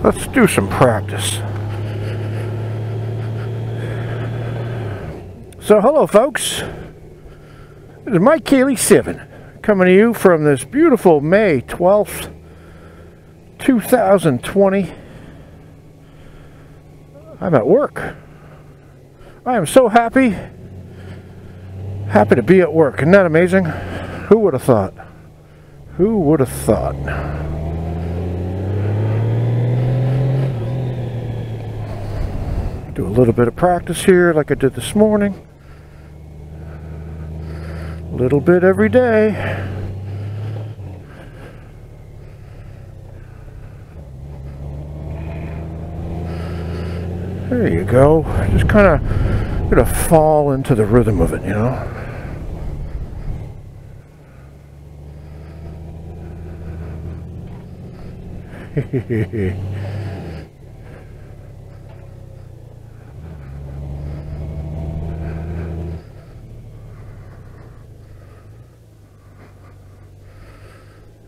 Let's do some practice. So hello folks, this is Mike Keeley 7 coming to you from this beautiful May 12th, 2020. I'm at work. I am so happy to be at work. Isn't that amazing? Who would have thought? Who would have thought? Do a little bit of practice here like I did this morning. A little bit every day. There you go. Just kind of gonna fall into the rhythm of it, you know.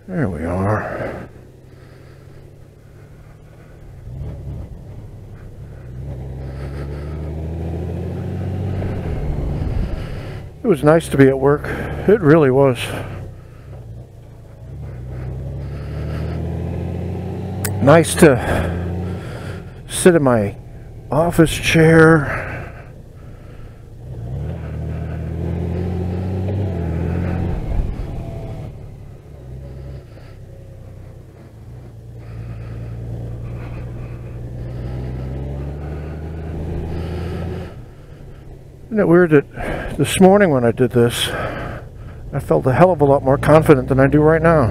There we are. It was nice to be at work. It really was. Nice to sit in my office chair. Isn't it weird that this morning when I did this, I felt a hell of a lot more confident than I do right now.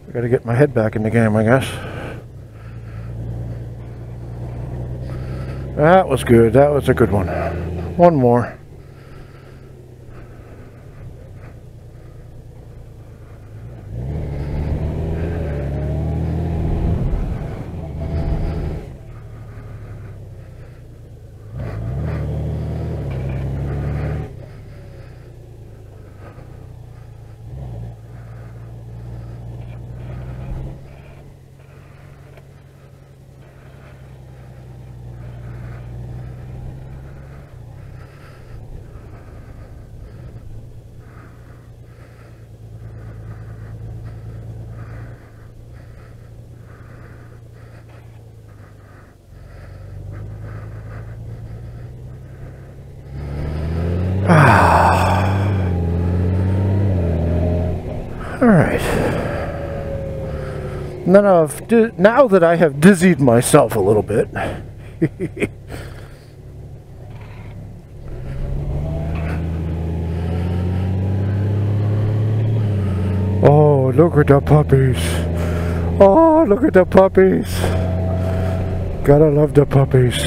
I gotta get my head back in the game, I guess. That was good. That was a good one. One more. Alright. Now that I have dizzied myself a little bit, oh, look at the puppies. Oh, look at the puppies. Gotta love the puppies.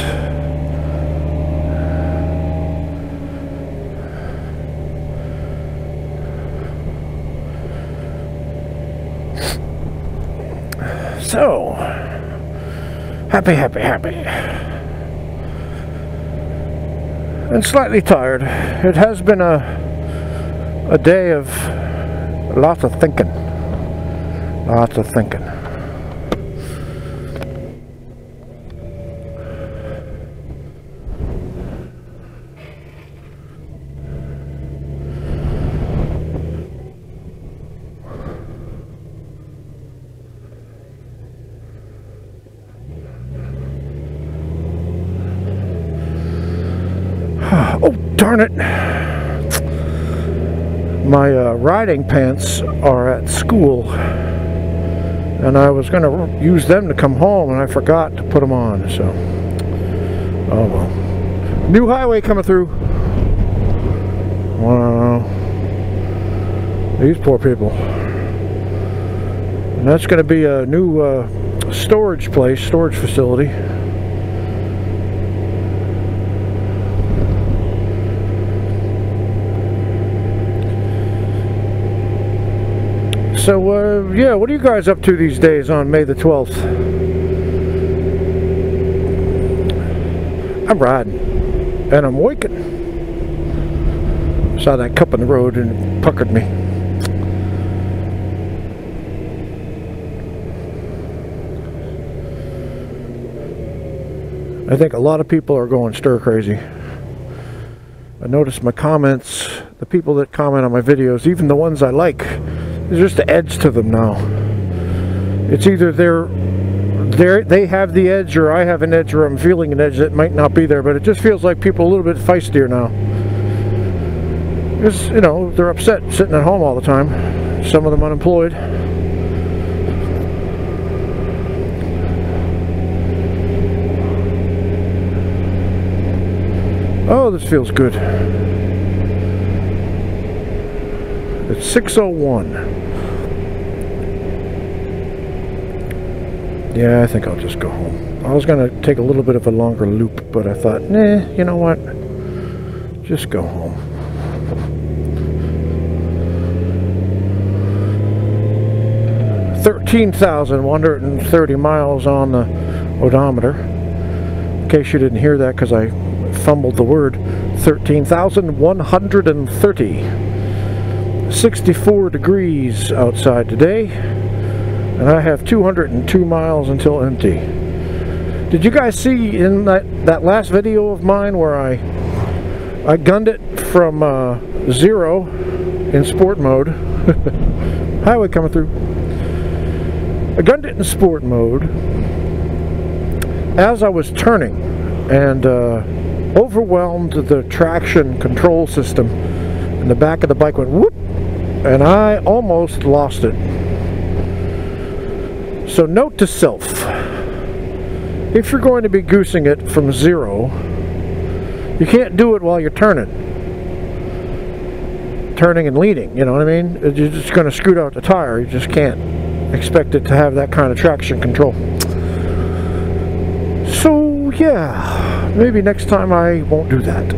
So, happy. And slightly tired. It has been a day of lots of thinking. Lots of thinking. Oh, darn it. My riding pants are at school, and I was going to use them to come home, and I forgot to put them on, so. Oh well. New highway coming through. Wow. These poor people. And that's going to be a new storage facility. So, yeah, what are you guys up to these days on May the 12th? I'm riding, and I'm waking. Saw that cup in the road and it puckered me. I think a lot of people are going stir crazy. I noticed my comments, the people that comment on my videos, even the ones I like, there's just an edge to them now. It's either they have the edge, or I have an edge, or I'm feeling an edge that might not be there, but it just feels like people are a little bit feistier now. Because, you know, they're upset sitting at home all the time. Some of them unemployed. Oh, this feels good. It's 6:01. Yeah, I think I'll just go home. I was going to take a little bit of a longer loop, but I thought, nah, you know what? Just go home. $13,130 miles on the odometer. In case you didn't hear that, because I fumbled the word. 13,130. 64 degrees outside today, and I have 202 miles until empty. Did you guys see in that last video of mine where I gunned it from 0 in sport mode? Highway coming through. I gunned it in sport mode as I was turning, and overwhelmed the traction control system, and the back of the bike went whoop, and I almost lost it. So note to self, if you're going to be goosing it from 0, you can't do it while you're turning and leading, you know what I mean? You're just going to scoot out the tire. You just can't expect it to have that kind of traction control. So yeah, maybe next time I won't do that.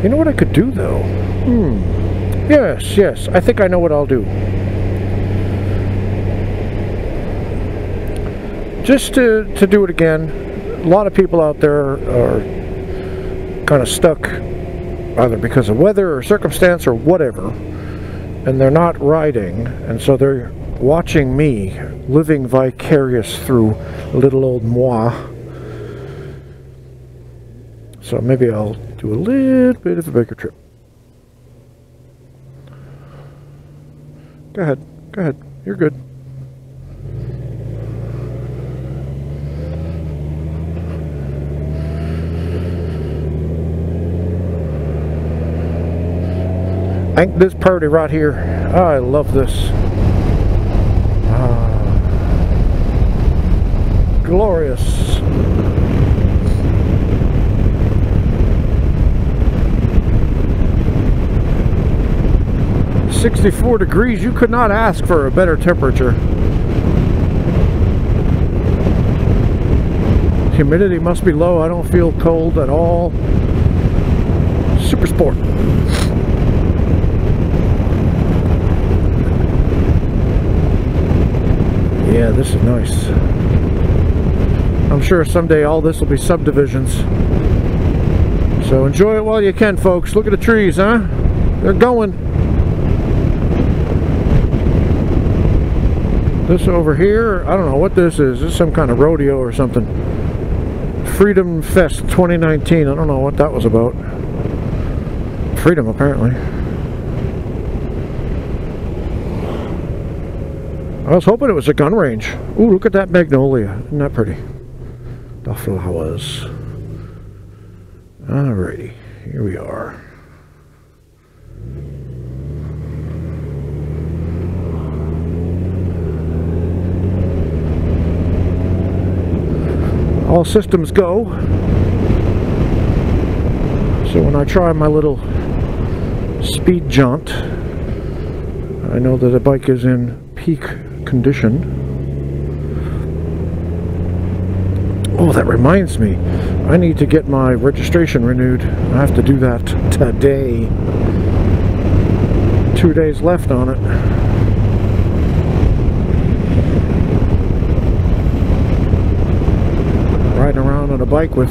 You know what I could do though? Yes, I think I know what I'll do. Just to do it again, a lot of people out there are kind of stuck either because of weather or circumstance or whatever, and they're not riding, and so they're watching me living vicarious through little old moi. So maybe I'll do a little bit of a bigger trip. Go ahead, you're good. Ain't this pretty right here? I love this. Glorious. "64 degrees, you could not ask for a better temperature. Humidity must be low. I don't feel cold at all. Super sport." Yeah, this is nice. I'm sure someday all this will be subdivisions. So enjoy it while you can, folks. Look at the trees, huh? They're going. This over here, I don't know what this is. This is some kind of rodeo or something. Freedom Fest 2019. I don't know what that was about. Freedom, apparently. I was hoping it was a gun range. Ooh, look at that magnolia. Isn't that pretty? The flowers. Alrighty, here we are. All systems go. So when I try my little speed jaunt, I know that the bike is in peak condition. Oh, that reminds me, I need to get my registration renewed. I have to do that today. 2 days left on it. Riding around on a bike with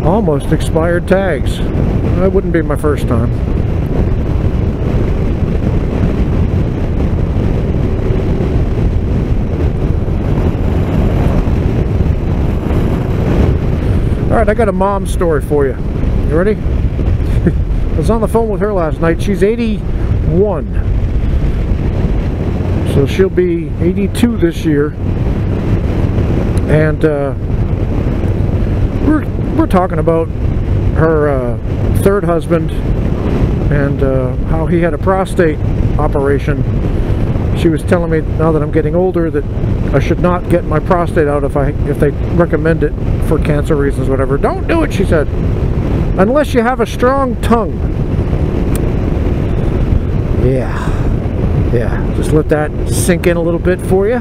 almost expired tags. That wouldn't be my first time. Alright, I got a mom story for you. You ready? I was on the phone with her last night. She's 81. So she'll be 82 this year. And we're talking about her third husband and how he had a prostate operation. She was telling me, now that I'm getting older, that I should not get my prostate out if they recommend it for cancer reasons, whatever. Don't do it, she said, unless you have a strong tongue. Yeah, just let that sink in a little bit for you.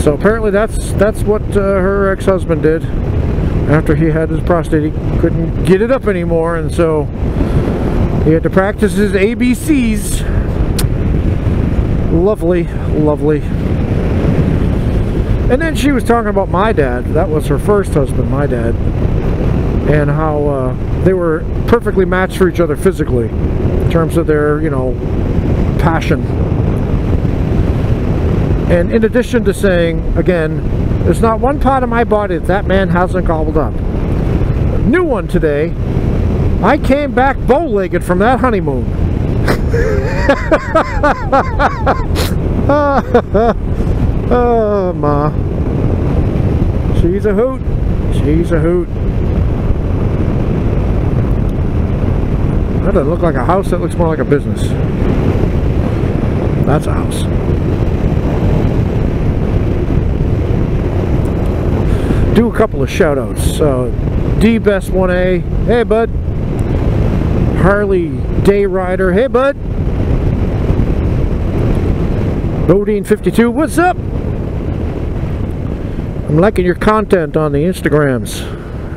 So apparently that's what her ex-husband did. After he had his prostate, he couldn't get it up anymore, and so he had to practice his ABCs. Lovely, lovely. And then she was talking about my dad. That was her first husband, my dad, and how they were perfectly matched for each other physically in terms of their, you know, passion. And in addition to saying, again, there's not one part of my body that man hasn't gobbled up. New one today. I came back bow-legged from that honeymoon. Oh, Ma. She's a hoot. She's a hoot. That doesn't look like a house. That looks more like a business. That's a house. Do a couple of shout-outs. D-Best1A. Hey, bud. Harley Day Rider. Hey, bud. Bodine52. What's up? I'm liking your content on the Instagrams.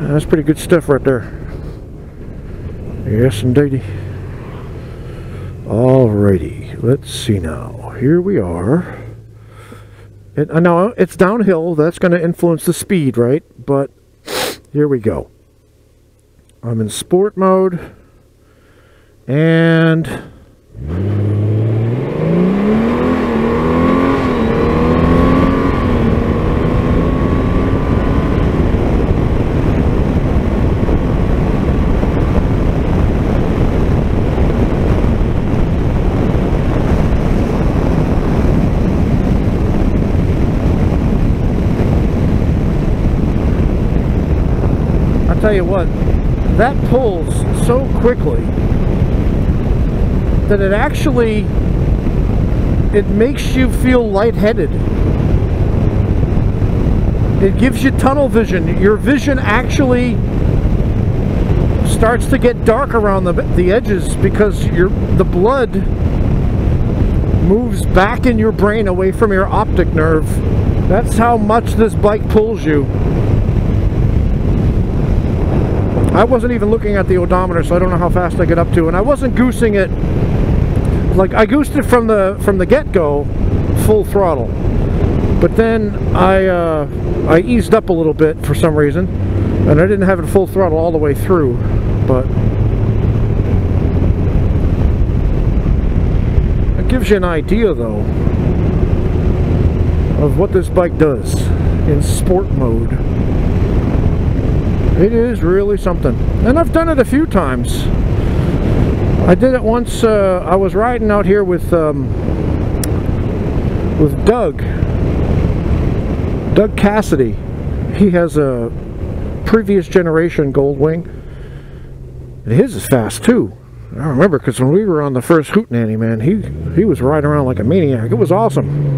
That's pretty good stuff right there. Yes, indeedy. Alrighty. Let's see now. Here we are. I know it's downhill. That's going to influence the speed, right? But here we go. I'm in sport mode. And I'll tell you what, that pulls so quickly that it makes you feel lightheaded. It gives you tunnel vision. Your vision actually starts to get dark around the edges because the blood moves back in your brain away from your optic nerve. That's how much this bike pulls you. I wasn't even looking at the odometer, so I don't know how fast I get up to, and I wasn't goosing it. Like, I goosed it from the get-go, full throttle, but then I eased up a little bit for some reason, and I didn't have it full throttle all the way through. But it gives you an idea, though, of what this bike does in sport mode. It is really something, and I've done it a few times. I did it once. I was riding out here with Doug Cassidy. He has a previous generation Goldwing, and his is fast too. I remember because when we were on the first Hootenanny, man, he was riding around like a maniac. It was awesome.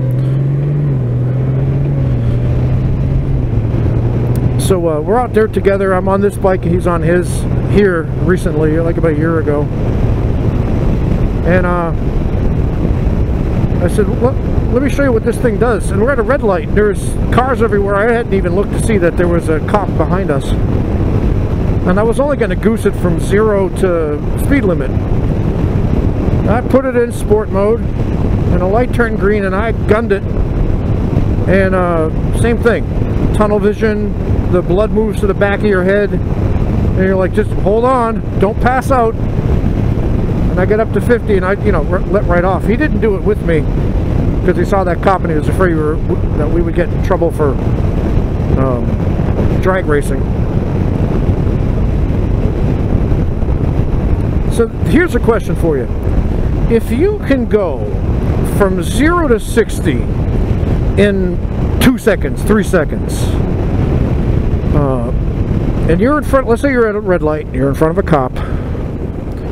So we're out there together. I'm on this bike and he's on his here recently, like about a year ago. And I said, let me show you what this thing does. And we're at a red light. There's cars everywhere. I hadn't even looked to see that there was a cop behind us. And I was only going to goose it from 0 to speed limit. I put it in sport mode, and a light turned green, and I gunned it. And same thing. Tunnel vision. The blood moves to the back of your head. And you're like, just hold on. Don't pass out. And I get up to 50 and I, let right off. He didn't do it with me because he saw that cop and he was afraid that we would get in trouble for drag racing. So here's a question for you. If you can go from 0 to 60 in 2 seconds, 3 seconds, and you're in front, let's say you're at a red light, you're in front of a cop,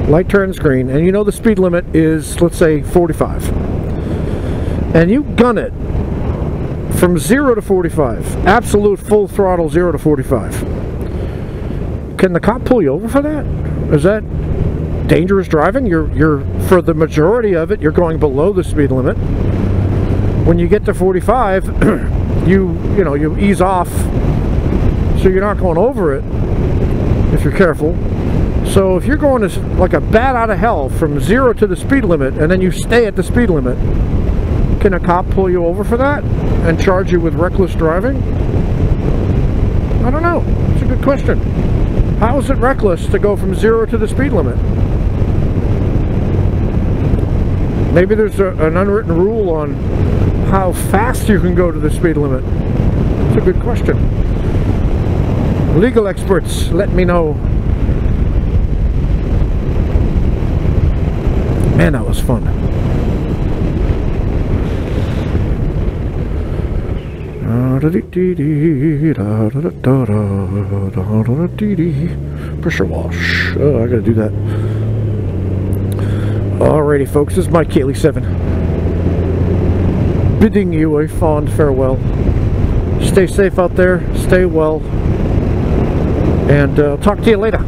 light turns green, and you know the speed limit is, let's say, 45, and you gun it from 0 to 45, absolute full throttle 0 to 45, can the cop pull you over for that? Is that dangerous driving? You're for the majority of it, you're going below the speed limit. When you get to 45, you ease off, so you're not going over it if you're careful. So if you're going to, like a bat out of hell, from 0 to the speed limit, and then you stay at the speed limit, can a cop pull you over for that and charge you with reckless driving? I don't know. It's a good question. How is it reckless to go from 0 to the speed limit? Maybe there's an unwritten rule on how fast you can go to the speed limit. It's a good question. Legal experts, let me know. Man, that was fun. Pressure wash. Oh, I gotta do that. Alrighty, folks, this is Mike Cayley 7, bidding you a fond farewell. Stay safe out there, stay well, and talk to you later.